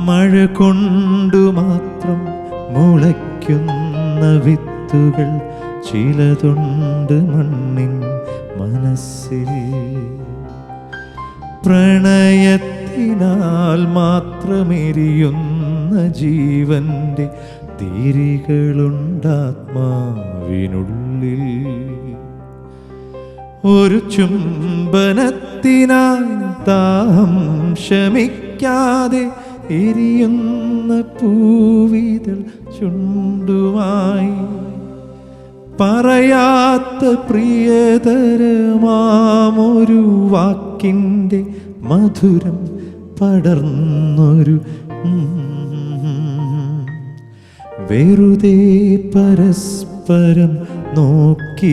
മഴ കൊണ്ടു മാത്രം മുളയ്ക്കുന്ന വിത്തുകൾ ചിലതുണ്ട് മണ്ണിൻ മനസ്സിൽ. പ്രണയത്തിനാൽ മാത്രമെരിയുന്ന ജീവന്റെ തിരികളുണ്ടാത്മാവിനുള്ളിൽ. ഒരു ചുംബനത്തിനായി ദാഹം ശമിക്കാതെ എരിയുന്ന പൂവിതൾ ചുണ്ടുമായി. പറയാത്ത പ്രിയതരമാമൊരു വാക്കിൻ്റെ മധുരം പടർന്നൊരു വെറുതെ പരസ്പരം നോക്കിയിരിക്കുന്നു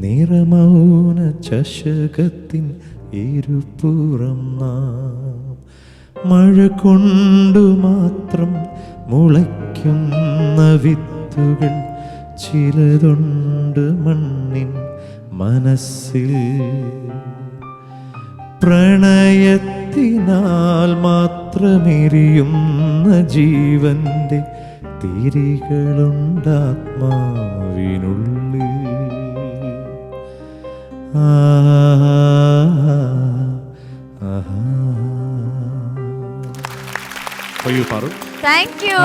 നിറമൗന ചഷകത്തിൻ ഇരുപുറം നാം. മഴ കൊണ്ടു മാത്രം മുളയ്ക്കുന്ന വിത്തുകൾ ചിലതുണ്ട് മണ്ണിൻ മനസ്സിൽ. പ്രണയത്തിനാൽ മാത്രമെരിയുന്ന ജീവന്റെ തിരികളുണ്ടാത്മാവിനുള്ളിൽ. For you, Parul. Thank you.